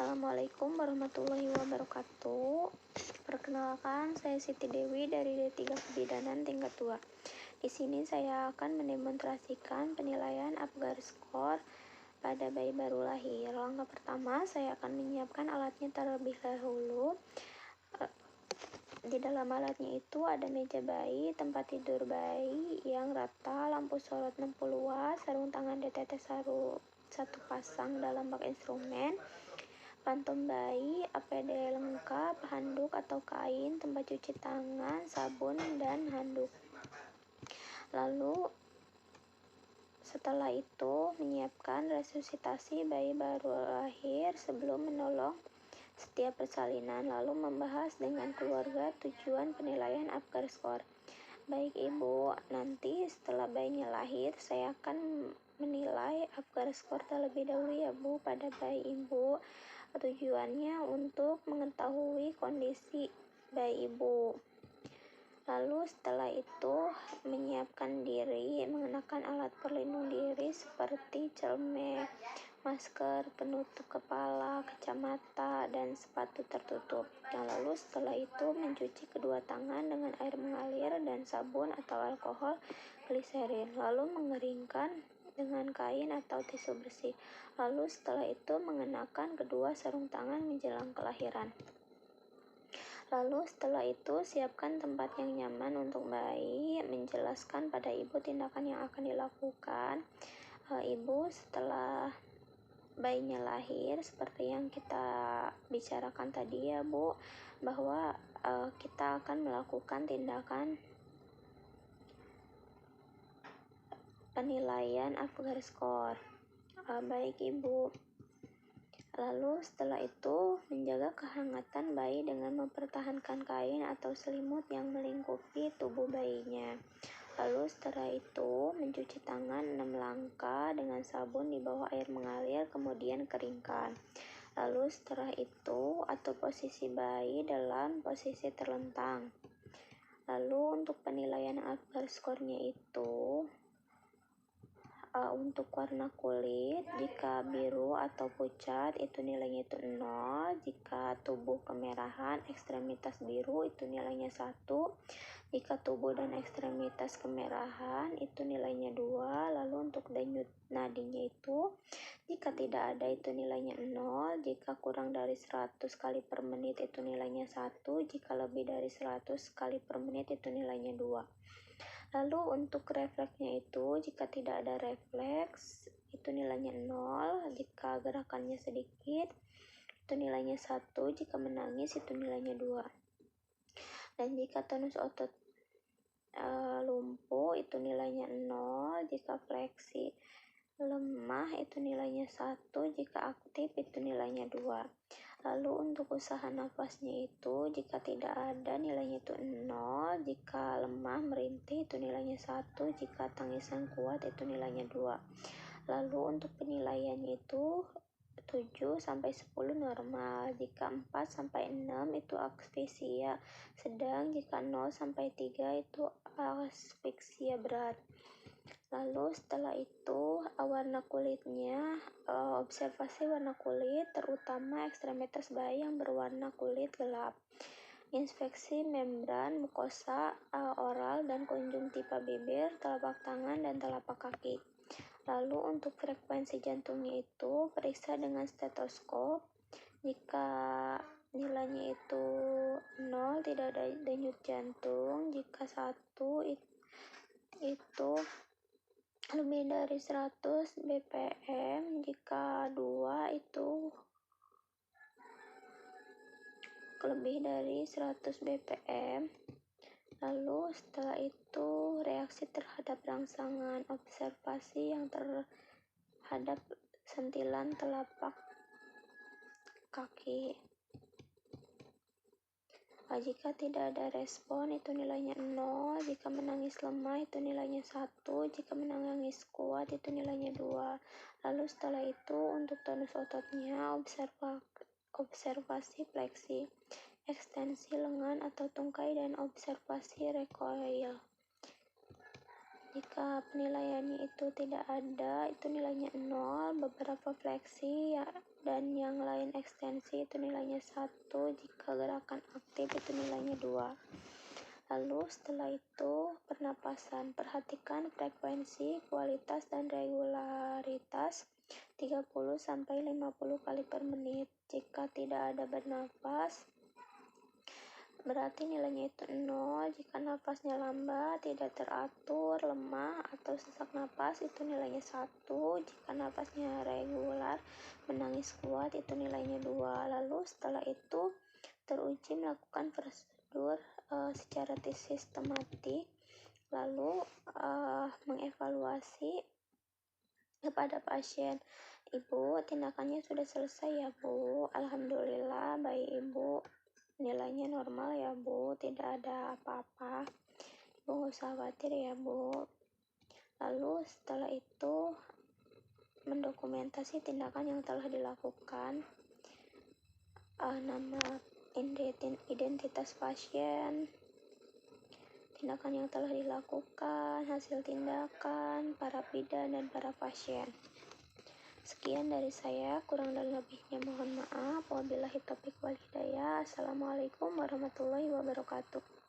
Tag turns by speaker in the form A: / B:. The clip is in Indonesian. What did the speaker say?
A: Assalamualaikum warahmatullahi wabarakatuh. Perkenalkan, saya Siti Dewi dari D3 Kebidanan tingkat 2. Di sini saya akan mendemonstrasikan penilaian Apgar Score pada bayi baru lahir. Langkah pertama, saya akan menyiapkan alatnya terlebih dahulu. Di dalam alatnya itu ada meja bayi, tempat tidur bayi yang rata, lampu sorot 60 watt, sarung tangan DTT satu pasang dalam bak instrumen, pantom bayi, APD lengkap, handuk atau kain, tempat cuci tangan, sabun, dan handuk. Lalu setelah itu menyiapkan resusitasi bayi baru lahir sebelum menolong setiap persalinan, lalu membahas dengan keluarga tujuan penilaian Apgar Score. Baik Ibu, nanti setelah bayinya lahir saya akan menilai Apgar Score terlebih dahulu ya Bu pada bayi Ibu. Tujuannya untuk mengetahui kondisi bayi Ibu. Lalu setelah itu menyiapkan diri, mengenakan alat pelindung diri seperti celme, masker, penutup kepala, kacamata, dan sepatu tertutup. Lalu setelah itu mencuci kedua tangan dengan air mengalir dan sabun atau alkohol gliserin, lalu mengeringkan dengan kain atau tisu bersih. Lalu setelah itu mengenakan kedua sarung tangan menjelang kelahiran. Lalu setelah itu siapkan tempat yang nyaman untuk bayi, menjelaskan pada ibu tindakan yang akan dilakukan. Ibu setelah bayinya lahir seperti yang kita bicarakan tadi ya Bu, bahwa kita akan melakukan tindakan penilaian Apgar Score. Baik Ibu. Lalu setelah itu menjaga kehangatan bayi dengan mempertahankan kain atau selimut yang melingkupi tubuh bayinya. Lalu setelah itu mencuci tangan 6 langkah dengan sabun di bawah air mengalir, kemudian keringkan. Lalu setelah itu atur posisi bayi dalam posisi terlentang. Lalu untuk penilaian Apgar Score-nya itu untuk warna kulit, jika biru atau pucat itu nilainya itu 0, jika tubuh kemerahan ekstremitas biru itu nilainya 1, jika tubuh dan ekstremitas kemerahan itu nilainya 2. Lalu untuk denyut nadinya itu jika tidak ada itu nilainya 0, jika kurang dari 100 kali per menit itu nilainya 1, jika lebih dari 100 kali per menit itu nilainya 2. Lalu untuk refleksnya itu jika tidak ada refleks itu nilainya 0, jika gerakannya sedikit itu nilainya 1, jika menangis itu nilainya 2. Dan jika tonus otot lumpuh itu nilainya 0, jika fleksi lemah itu nilainya 1, jika aktif itu nilainya 2. Lalu untuk usaha nafasnya itu jika tidak ada nilainya itu 0, jika lemah merintih itu nilainya 1, jika tangisan kuat itu nilainya 2. Lalu untuk penilaiannya itu 7 sampai 10 normal, jika 4 sampai 6 itu asfiksia sedang, jika 0 sampai 3 itu asfiksia berat. Lalu setelah itu warna kulitnya, observasi warna kulit terutama ekstremitas bayi yang berwarna kulit gelap, inspeksi membran mukosa oral dan konjungtiva bibir, telapak tangan dan telapak kaki. Lalu untuk frekuensi jantungnya itu periksa dengan stetoskop, jika nilainya itu 0 tidak ada denyut jantung, jika 1 itu lebih dari 100 bpm, jika 2 itu lebih dari 100 bpm. Lalu setelah itu reaksi terhadap rangsangan, observasi yang terhadap sentilan telapak kaki. Jika tidak ada respon itu nilainya 0, jika menangis lemah itu nilainya 1, jika menangis kuat itu nilainya 2. Lalu setelah itu untuk tonus ototnya observasi fleksi, ekstensi lengan atau tungkai dan observasi recoil. Jika penilaiannya itu tidak ada itu nilainya 0, beberapa fleksi dan yang lain ekstensi itu nilainya 1, jika gerakan aktif itu nilainya 2. Lalu setelah itu pernapasan, perhatikan frekuensi, kualitas, dan regularitas 30-50 kali per menit. Jika tidak ada bernapas, berarti nilainya itu 0. Jika napasnya lambat, tidak teratur, lemah, atau sesak napas, itu nilainya 1. Jika napasnya regular, menangis kuat, itu nilainya 2. Lalu setelah itu teruji melakukan prosedur secara sistematik, lalu mengevaluasi kepada pasien. Ibu, tindakannya sudah selesai ya Bu. Alhamdulillah bayi Ibu nilainya normal ya Bu, tidak ada apa-apa. Ibu gak usah khawatir ya Bu. Lalu setelah itu mendokumentasi tindakan yang telah dilakukan, nama, identitas pasien, tindakan yang telah dilakukan, hasil tindakan, para bidan dan para pasien. Sekian dari saya, kurang dan lebihnya mohon maaf. Wabillahi taufiq wal hidayah. Assalamualaikum warahmatullahi wabarakatuh.